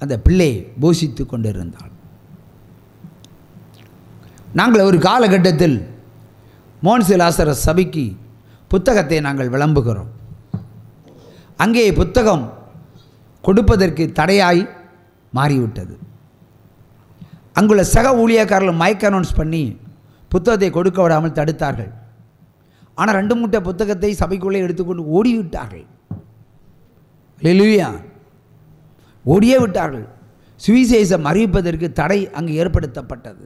அந்த பிள்ளை போஷித்து கொண்டிருந்தாள். நாங்கள் ஒரு காலகட்டத்தில் மோன்சி லாசரஸ் சபைக்கு புத்தகத்தை நாங்கள் விளம்புகிறோம். அங்கே புத்தகம் கொடுப்பதற்கு தடையாய் மாறிவிட்டது. அங்குள்ள சக ஊழியக்காரர்கள் மைக் அனௌன்ஸ் பண்ணி புத்தகத்தை கொடுக்க விடாமல் தடுத்தார்கள். ஆனால் 2 மூட்டை புத்தகத்தை சபைக்குள்ளே எடுத்துக்கொண்டு ஓடிவிட்டார்கள். அல்லேலூயா, ஓடியே விட்டார்கள். சுவிசேஷம் அறிவிப்பதற்கு தடை அங்கு ஏற்படுத்தப்பட்டது.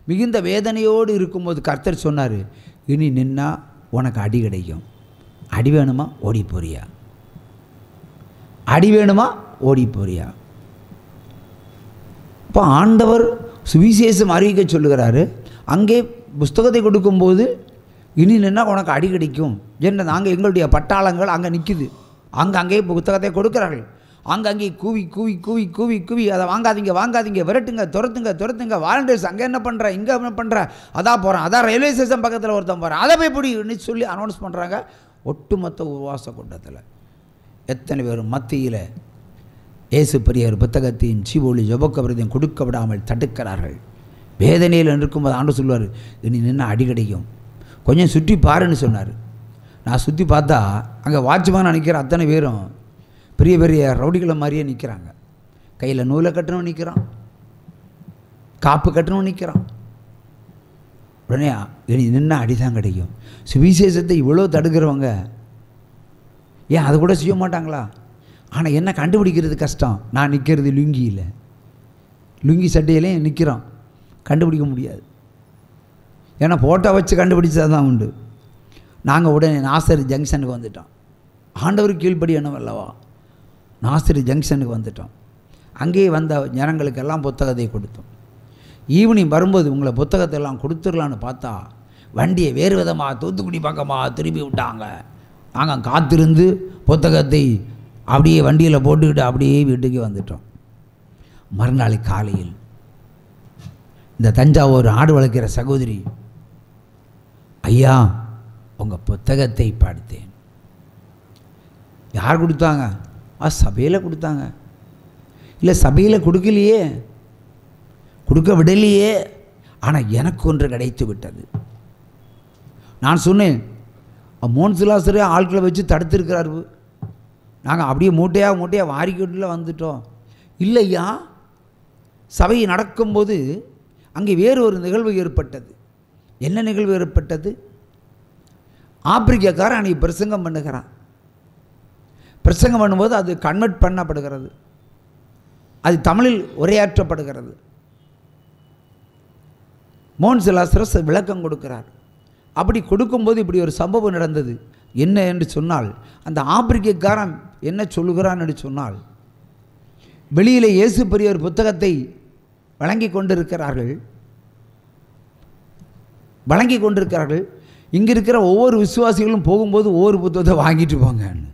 மிகுந்த வேதனையோடு இருக்கும்போது கர்த்தர் சொன்னார், இனி நின்னா உனக்கு அடி கிடைக்கும். அடி வேணுமா ஓடி போறியா? அடி வேணுமா ஓடி போறியா? இப்போ ஆண்டவர் சுவிசேஷம் அறிவிக்க சொல்லுகிறாரு. அங்கே புஸ்தகத்தை கொடுக்கும்போது இனி நின்னா உனக்கு அடி கிடைக்கும் என்று நாங்கள் எங்களுடைய பட்டாளங்கள் அங்கே நிற்குது. அங்கே புத்தகத்தை கொடுக்குறார்கள். அங்கே கூவி கூவி கூவி கூவி கூவி அதை வாங்காதீங்க வாங்காதீங்க, விரட்டுங்க, துரத்துங்க. வாலண்டியர்ஸ் அங்கே என்ன பண்ணுற, இங்கே என்ன பண்ணுற, அதான் போகிறான், அதான் ரயில்வே ஸ்டேஷன் பக்கத்தில் ஒருத்தன் போகிறான், அதை போய் பிடின்னு சொல்லி அனௌன்ஸ் பண்ணுறாங்க. ஒட்டுமொத்த உபவாச கூட்டத்தில் எத்தனை பேர் மத்தியில் இயேசு பெரியவர் புத்தகத்தையும் சீவோலி ஜெபக்கபரத்தையும் கொடுக்க விடாமல் தடுக்கிறார்கள். வேதனையில் இருக்கும்போது ஆண்டு சொல்லுவார், இனி நின்று அடி கிடைக்கும், கொஞ்சம் சுற்றி பாருன்னு சொன்னார். நான் சுற்றி பார்த்தா அங்கே வாட்ச்மேன் நினைக்கிற அத்தனை பேரும் பெரிய பெரிய ரவுடிகளை மாதிரியே நிற்கிறாங்க. கையில் நூலை கட்டணும் நிற்கிறான், காப்பு கட்டணும் நிற்கிறான். உடனே இனி நின்று அடிதான் கிடைக்கும். சுவிசேஷத்தை இவ்வளோ தடுக்கிறவங்க ஏன் அது கூட செய்ய மாட்டாங்களா? ஆனால் என்ன கண்டுபிடிக்கிறது கஷ்டம். நான் நிற்கிறது லுங்கியில், லுங்கி சட்டையிலையும் நிற்கிறோம், கண்டுபிடிக்க முடியாது. ஏன்னா ஃபோட்டோ வச்சு கண்டுபிடிச்சா தான் உண்டு. நாங்கள் உடனே நாசர் ஜங்ஷனுக்கு வந்துட்டோம். ஆண்டவருக்கு கீழ்ப்படி என்னவல்லவா, நாசர் ஜங்ஷனுக்கு வந்துட்டோம். அங்கேயே வந்த ஜனங்களுக்கெல்லாம் புத்தகத்தை கொடுத்தோம். ஈவினிங் வரும்போது உங்களை புத்தகத்தை எல்லாம் கொடுத்துடலான்னு பார்த்தா வண்டியை வேறு விதமாக தூத்துக்குடி பக்கமாக திருப்பி விட்டாங்க. நாங்கள் காத்திருந்து புத்தகத்தை அப்படியே வண்டியில் போட்டுக்கிட்டு அப்படியே வீட்டுக்கு வந்துட்டோம். மறுநாள் காலையில் இந்த தஞ்சாவூர் ஆடு வளர்க்கிற சகோதரி, ஐயா உங்கள் புத்தகத்தை படித்தேன். யார் கொடுத்தாங்க? சபையில் கொடுத்தாங்க. இல்லை சபையில் கொடுக்கலையே, கொடுக்க விடலையே, ஆனால் எனக்கு ஒன்று கிடைத்து விட்டது. நான் சொன்னேன், மோன்சிலாசரே ஆட்களை வச்சு தடுத்திருக்கிறாரு, நாங்கள் அப்படியே மூட்டையாக வாரிக்கொண்டுல வந்துட்டோம். இல்லையா, சபை நடக்கும்போது அங்கே வேறு ஒரு நிகழ்வு ஏற்பட்டது. என்ன நிகழ்வு ஏற்பட்டது? ஆப்பிரிக்காக்காரன் அன்றைக்கி பிரசங்கம் பண்ணுகிறான். பிரசங்கம் பண்ணும்போது அது கன்வெர்ட் பண்ணப்படுகிறது, அது தமிழில் உரையாற்றப்படுகிறது. மோன்சிலாசரஸ் விளக்கம் கொடுக்கிறார். அப்படி கொடுக்கும்போது இப்படி ஒரு சம்பவம் நடந்தது. என்ன என்று சொன்னால், அந்த ஆப்பிரிக்காரன் என்ன சொல்லுகிறான் என்று சொன்னால், வெளியிலே இயேசு பெரியவர் புத்தகத்தை வழங்கி கொண்டிருக்கிறார்கள். இங்கே இருக்கிற ஒவ்வொரு விசுவாசிகளும் போகும்போது ஒவ்வொரு புத்தகத்தை வாங்கிட்டு போங்கன்னு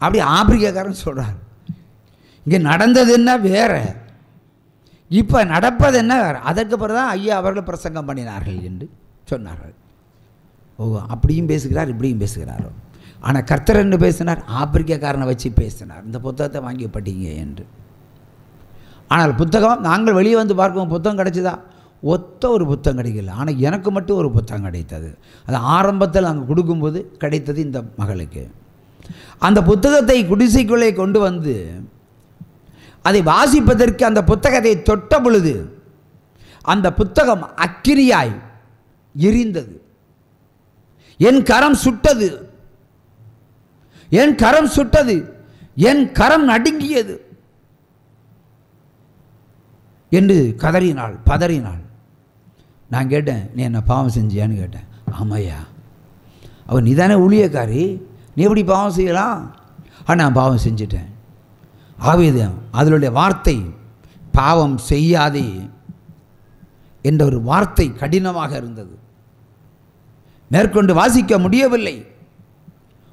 அப்படி ஆப்பிரிக்காரன் சொல்கிறார். இங்கே நடந்தது என்ன வேற, இப்போ நடப்பது என்ன வேறு. அதற்கு பிறகு தான் ஐயா அவர்கள் பிரசங்கம் பண்ணினார்கள் என்று சொன்னார்கள். ஓ, அப்படியும் பேசுகிறார் இப்படியும் பேசுகிறாரோ. ஆனால் கர்த்தர் என்று பேசினார், ஆப்பிரிக்காரனை வச்சு பேசினார், இந்த புத்தகத்தை வாங்கி படிங்க என்று. ஆனால் புத்தகம் நாங்கள் வெளியே வந்து பார்க்கும் புத்தகம் கிடைச்சதா? ஒத்த ஒரு புத்தகம் கிடைக்கல. ஆனால் எனக்கு மட்டும் ஒரு புத்தகம் கிடைத்தது. அது ஆரம்பத்தில் நாங்கள் கொடுக்கும்போது கிடைத்தது இந்த மகளுக்கு. அந்த புத்தகத்தை குடிசைக்குள்ளே கொண்டு வந்து அதை வாசிப்பதற்கு அந்த புத்தகத்தை தொட்ட பொழுது அந்த புத்தகம் அக்கினியாய் எரிந்தது. என் கரம் சுட்டது, என் கரம் சுட்டது, என் கரம் நடுங்கியது என்று கதறினாள், பதறினாள். நான் கேட்டேன், நீ என்ன பாவம் செஞ்சியான்னு கேட்டேன். ஆமையா. அவன் நீ தானே ஊழியக்காரி, நீ எப்படி பாவம் செய்யலாம்? நான் பாவம் செஞ்சிட்டேன். ஆவேதான் அதனுடைய வார்த்தை பாவம் செய்யாதே என்ற ஒரு வார்த்தை கடினமாக இருந்தது. மேற்கொண்டு வாசிக்க முடியவில்லை.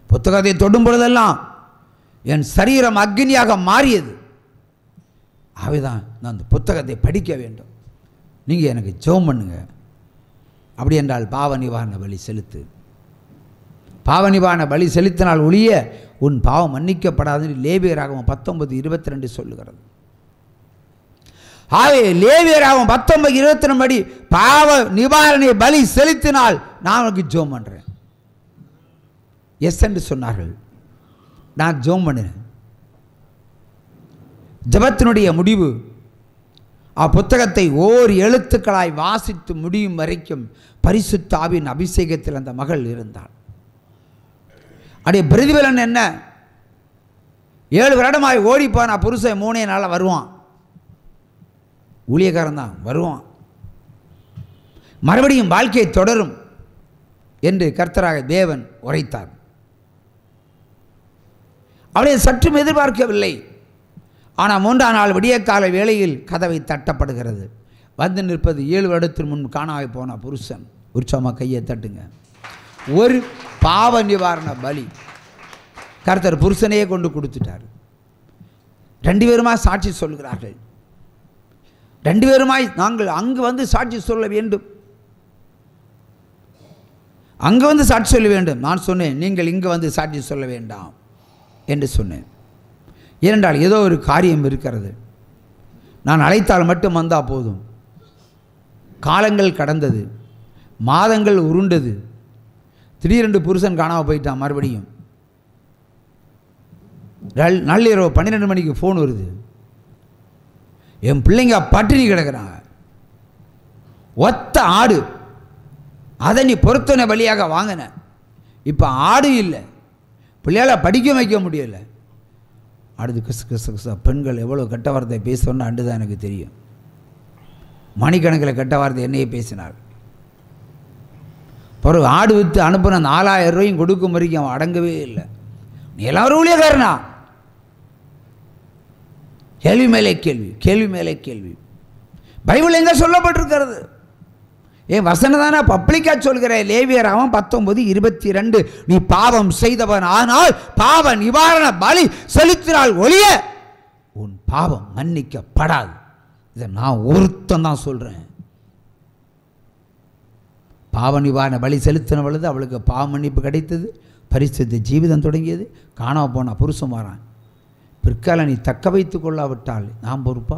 புத்தகத்தை தொடும் பொழுதெல்லாம் என் சரீரம் அக்னியாக மாறியது. ஆவேதான் நான் அந்த புத்தகத்தை படிக்க வேண்டும், நீங்கள் எனக்கு ஜெபம் பண்ணுங்க. அப்படி என்றால் பாவ நிவாரண பலி செலுத்து. பாவ நிவாரண பலி செலுத்தினால் ஒழிய உன் பாவம் மன்னிக்கப்படாது லேவியராகமம் 19:22 சொல்லுகிறது. ஆகவே லேவியராகமம் 19:22 படி பாவ நிவாரண பலி செலுத்தினால் நான் உனக்கு ஜெபம் பண்றேன். எஸ் என்று சொன்னார்கள். நான் ஜெபம் பண்ணினேன். ஜெபத்தினுடைய முடிவு புத்தகத்தை ஓர் எழுத்துக்களாய் வாசித்து முடியும் வரைக்கும் பரிசுத்த ஆவியின் அபிஷேகத்தில் அந்த மகள் இருந்தாள். அடைய பிரதிபலன் என்ன? 7 வருடமாய் ஓடிப்பான். புருஷன் 3 நாளில் வருவான். ஊழியக்காரன் தான் வருவான். மறுபடியும் வாழ்க்கை தொடரும் என்று கர்த்தராக தேவன் உரைத்தார். அவளை சற்றும் எதிர்பார்க்கவில்லை. ஆனால் 3ஆம் நாள் விடியற்கால வேளையில் கதவை தட்டப்படுகிறது. வந்து நிற்பது 7 வருடத்திற்கு முன் காணாமல் போன புருஷன். உற்சாகமாக கையை தட்டுங்க. ஒரு பாவ நிவாரண பலி கர்த்தர் புருஷனையே கொண்டு கொடுத்துட்டார். 2 பேருமாய் சாட்சி சொல்கிறார்கள். 2 பேருமாய் நாங்கள் அங்கு வந்து சாட்சி சொல்ல வேண்டும், அங்கு வந்து சாட்சி சொல்ல வேண்டும். நான் சொன்னேன், நீங்கள் இங்கு வந்து சாட்சி சொல்ல வேண்டாம் என்று சொன்னேன். ஏனென்றால் ஏதோ ஒரு காரியம் இருக்கிறது. நான் அழைத்தால் மட்டும் வந்தால் போதும். காலங்கள் கடந்தது, மாதங்கள் உருண்டது. திடீரென்று புருஷன் காணாமல் போயிட்டான். மறுபடியும் நள்ளிரவு 12 மணிக்கு ஃபோன் வருது. என் பிள்ளைங்க பட்டினி கிடக்கிறாங்க. ஒத்த ஆடு, அதை நீ பொருத்தனை வழியாக வாங்கின. இப்போ ஆடு இல்லை, பிள்ளையால படிக்க வைக்க முடியலை. அடுத்து கிசு பெண்கள் எவ்வளோ கெட்ட வார்த்தை பேசணும்னு அண்டு தான் எனக்கு தெரியும். மணிக்கணக்கில் கெட்ட வார்த்தை என்னையே பேசினார். பிறகு ஆடு விற்று அனுப்புன 4000 ரூபாயும் கொடுக்கும் வரைக்கும் அவன் அடங்கவே இல்லை. நீ எல்லாரும் ஊழியக்காரனா? கேள்வி மேலே கேள்வி, கேள்வி மேலே கேள்வி. பைபிள் எங்கே சொல்லப்பட்டிருக்கிறது? ஏன் வசனம் தானே பப்ளிக்கா சொல்கிறேன். லேவியராகமம் 19:22 நீ பாவம் செய்தவன் ஆனால் பாவ நிவாரண பலி செலுத்தினால் ஒழிய உன் பாவம் மன்னிக்கப்படாது. இதை நான் ஒருத்தன் தான் சொல்றேன். பாவ நிவாரண பலி செலுத்தின பொழுது அவளுக்கு பாவ மன்னிப்பு கிடைத்தது. பரிசுத்த ஜீவிதம் தொடங்கியது. காணாம போன புருஷன் வரான். பிற்கால நீ தக்க வைத்துக் கொள்ளாவிட்டால் நான் பொறுப்பா?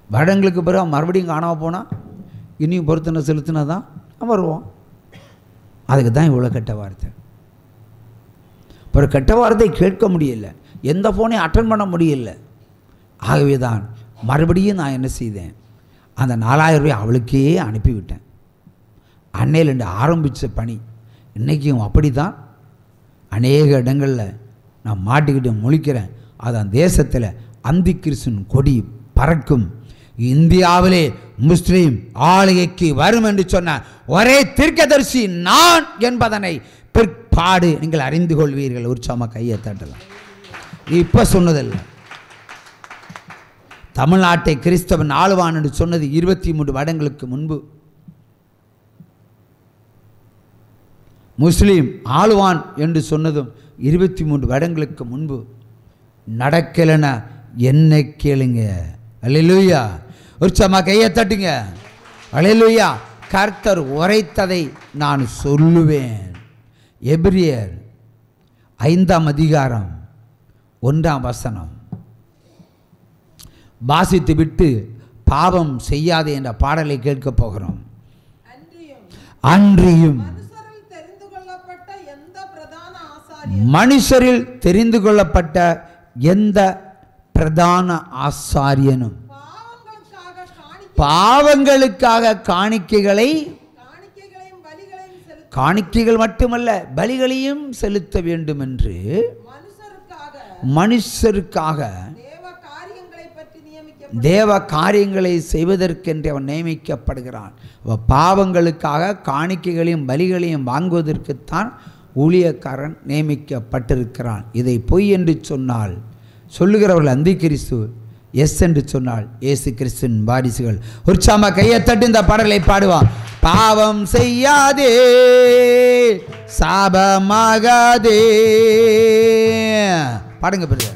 வருடங்களுக்கு பிறகு மறுபடியும் காணாம போனால் இனியும் பொருத்தனை செலுத்தினா தான் வருவோம். அதுக்கு தான் இவ்வளோ கெட்ட வார்த்தை. ஒரு கெட்ட வார்த்தை கேட்க முடியல, எந்த ஃபோனையும் அட்டன் பண்ண முடியல. ஆகவே தான் மறுபடியும் நான் என்ன செய்தேன், அந்த 4000 ரூபாய் அவளுக்கே அனுப்பிவிட்டேன். அன்னையிலேருந்து ஆரம்பித்த பணி இன்றைக்கும் அப்படி தான். அநேக இடங்களில் நான் மாட்டிக்கிட்டு முழிக்கிறேன். அதான் தேசத்தில் அந்தி கிறிஸ்துவின் கொடி பறக்கும். இந்தியாவிலே முஸ்லீம் ஆளுகைக்கு வரும் என்று சொன்ன ஒரே தீர்க்கதரிசி நான் என்பதனை பிற்பாடு நீங்கள் அறிந்து கொள்வீர்கள். உற்சாகமாக கையை தட்டலாம். இப்போ சொன்னதில்லை. தமிழ்நாட்டை கிறிஸ்தவன் ஆளுவான் என்று சொன்னது 23 வருடங்களுக்கு முன்பு. முஸ்லீம் ஆளுவான் என்று சொன்னதும் 23 வருடங்களுக்கு முன்பு. நடக்கலைன்னா என்ன கேளுங்க. அல்லேலூயா. உற்சாகமாக கையை தட்டுங்க. அல்லேலூயா. கர்த்தர் உரைத்ததை நான் சொல்லுவேன். எபிரியர் 5ஆம் அதிகாரம் 1ஆம் வசனம் வாசித்து விட்டு பாவம் செய்யாதே என்ற பாடலை கேட்க போகிறோம். அன்றியும் மனுஷரில் தெரிந்து கொள்ளப்பட்ட எந்த பிரதான ஆசாரியனும் பாவங்களுக்காக காணிக்கைகள் மட்டுமல்ல பலிகளையும் செலுத்த வேண்டும் என்று மனுஷருக்காக தேவ காரியங்களை செய்வதற்கென்று அவன் நியமிக்கப்படுகிறான். பாவங்களுக்காக காணிக்கைகளையும் பலிகளையும் வாங்குவதற்குத்தான் ஊழியக்காரன் நியமிக்கப்பட்டிருக்கிறான். இதை பொய் என்று சொன்னால் சொல்லுகிறவர்கள் அந்தி கிறிஸ்து, எஸ் என்று சொன்னால் இயேசு கிறிஸ்துவின் வாரிசுகள். உற்சாகமா கையை தட்டி இந்த பாடலை பாடுவான். பாவம் செய்யாதே சாபமாகாதே. பாடுங்க பிறகு.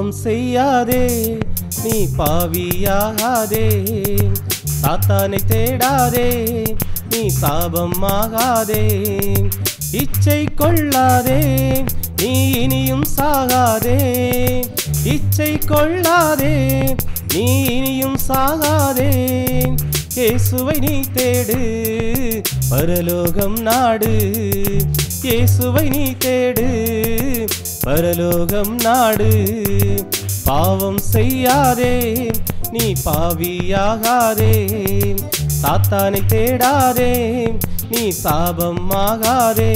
பாவம் செய்யாதே, நீ பாவியாகாதே. சாத்தானை தேடாதே, நீ சாபம் ஆகாதே. இச்சை கொள்ளாதே, நீ இனியும் சாகாதே. இச்சை கொள்ளாதே, நீ இனியும் சாகாதே. இயேசுவை நீ தேடு, பரலோகம் நாடு. இயேசுவை நீ தேடு, பரலோகம் நாடு. பாவம் செய்யாதே, நீ பாவியாகாதே. சாத்தானை தேடாதே, நீ சாபம் ஆகாதே.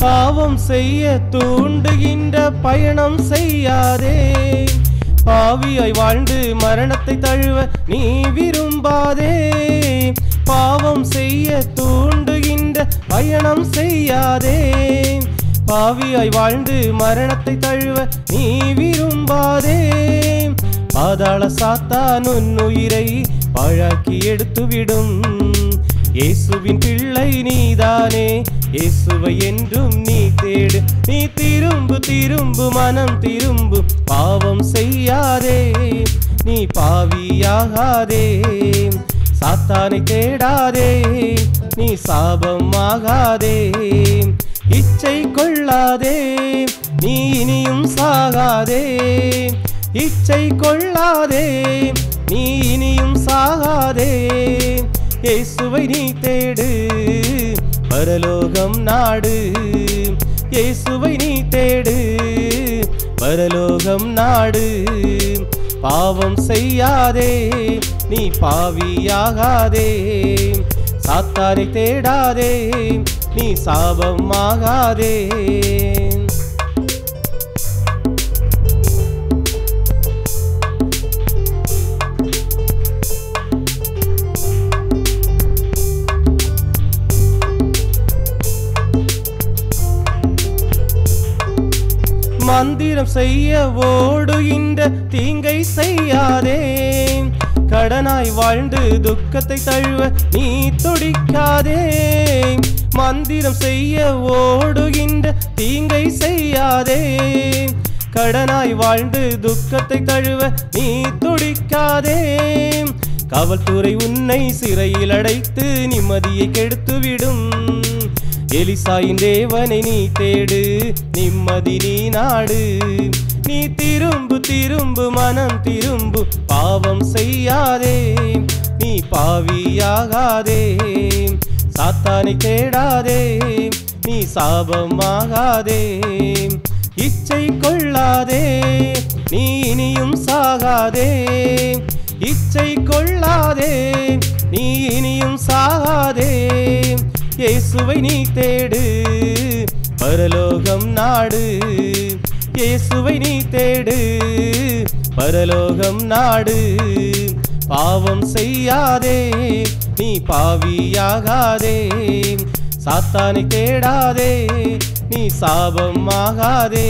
பாவம் செய்ய தூண்டுகின்ற பயணம் செய்யாதே. பாவியாய் வாழ்ந்து மரணத்தை தழுவ நீ விரும்பாதே. பாவம் செய்ய தூண்டுகின்ற பயணம் செய்யாதே. பாவியாய் வாழ்ந்து மரணத்தை தழுவ நீ விரும்பாதே. பாதாள சாத்தான் உன் உயிரை பாழாக்கி எடுத்துவிடும். இயேசுவின் பிள்ளை நீதானே, இயேசுவை என்றும் நீ தேடு. நீ திரும்பு திரும்பு மனம் திரும்பு, பாவம் செய்யாதே, நீ பாவியாகாதே. சாத்தானை தேடாதே, நீ சாபம் ஆகாதே. இச்சை கொள்ளாதே, நீ இனியும் சாகாதே. இச்சை கொள்ளாதே, நீ இனியும் சாகாதே. இயேசுவை நீ தேடு, பரலோகம் நாடு. இயேசுவை நீ தேடு, பரலோகம் நாடு. பாவம் செய்யாதே, நீ பாவியாகாதே. சாத்தானை தேடாதே, நீ சாபம் ஆகாதே. மந்திரம் செய்ய ஓடுகின்ற தீங்கை செய்யாதே. கடனாய் வாழ்ந்து துக்கத்தை தழுவ நீ துடிக்காதே. மந்திரம் செய்ய ஓடுகின்ற தீங்கை செய்யாதே. கடனாய் வாழ்ந்து துக்கத்தை தழுவ நீ துடிக்காதே. காவல்துறை உன்னை சிறையில் அடைத்து நிம்மதியை கெடுத்துவிடும். எலிசாயின் தேவனை நீ தேடு, நிம்மதி நீ நாடு. நீ திரும்பு திரும்பு மனம் திரும்பு, பாவம் செய்யாதே, நீ பாவியாகாதே. சாத்தானை தேடாதே, நீ சாபம் ஆகாதே. இச்சை கொள்ளாதே, நீ இனியும் சாகாதே. இச்சை கொள்ளாதே, நீ இனியும் சாகாதே. இயேசுவை நீ தேடு, பரலோகம் நாடு. இயேசுவை நீ தேடு, பரலோகம் நாடு. பாவம் செய்யாதே, நீ பாவியாகாதே. சாத்தானை தேடாதே, நீ சாபம் ஆகாதே.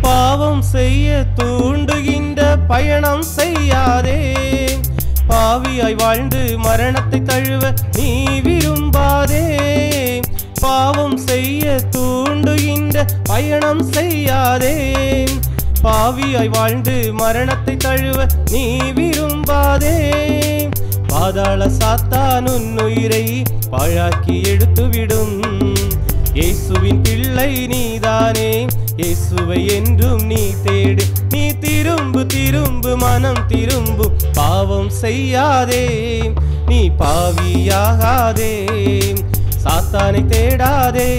பாவம் செய்ய தூண்டுகின்ற பயணம் செய்யாதே. பாவியாய் வாழ்ந்து மரணத்தை தழுவ நீ விரும்பாதே. பாவம் செய்ய தூண்டுகின்ற பயணம் செய்யாதே. பாவியாய் வாழ்ந்து மரணத்தை தழுவ நீ விரும்பாதே. பாதாள சாத்தான் உன் உயிரை பாழாக்கி எடுத்துவிடும். இயேசுவின் பிள்ளை நீதானே, இயேசுவை என்றும் நீ தேடு. நீ திரும்பு திரும்பு மனம் திரும்பு, பாவம் செய்யாதே, நீ பாவியாகாதே. சாத்தானை தேடாதே,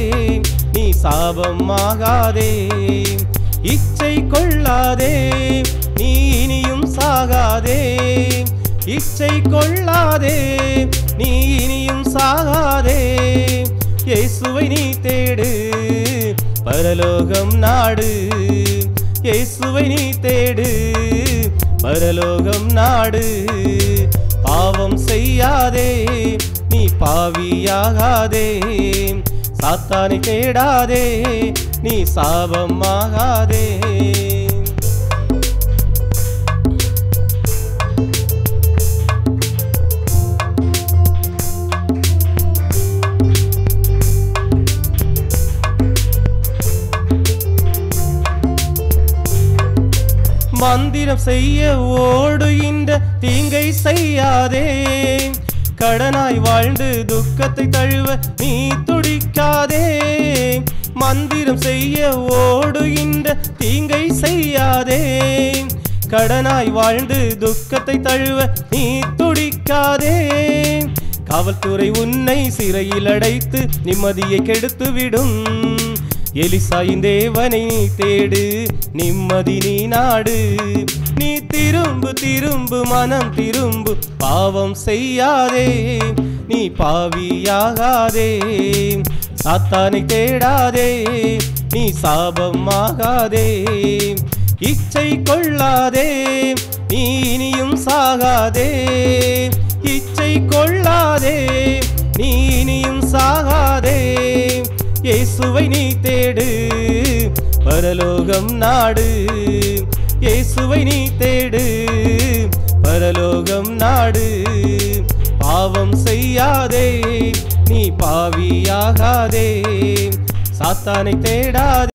நீ சாபமாகாதே. இச்சை கொள்ளாதே, நீ இனியும் சாகாதே. இச்சை கொள்ளாதே, நீ இனியும் சாகாதே. இயேசுவை நீ தேடு, பரலோகம் நாடு. இயேசுவை நீ தேடு, பரலோகம் நாடு. பாவம் செய்யாதே, நீ பாவியாகாதே. சாத்தானை தேடாதே, நீ சாபமாகாதே. மந்திரம் செய்ய ஓடுகின்ற தீங்கை செய்யாதே. கடனாய் வாழ்ந்து துக்கத்தை தழுவ நீ துடிக்காதே. மந்திரம் செய்ய ஓடுகின்ற தீங்கை செய்யாதே. கடனாய் வாழ்ந்து துக்கத்தை தழுவ நீ துடிக்காதே. காவல்துறை உன்னை சிறையில் அடைத்து நிம்மதியை கெடுத்து விடும். எலிசாயின் தேவனை நீ தேடு, நிம்மதி நீ நாடு. நீ திரும்பு திரும்பு மனம் திரும்பு, பாவம் செய்யாதே, நீ பாவியாகாதே. சாத்தானை தேடாதே, நீ சாபமாகாதே. இச்சை கொள்ளாதே, நீ இனியும் சாகாதே. இச்சை கொள்ளாதே, நீ இனியும் சாகாதே. இயேசுவை நீ தேடு, பரலோகம் நாடு. இயேசுவை நீ தேடு, பரலோகம் நாடு. பாவம் செய்யாதே, நீ பாவியாகாதே. சாத்தானை தேடாதே.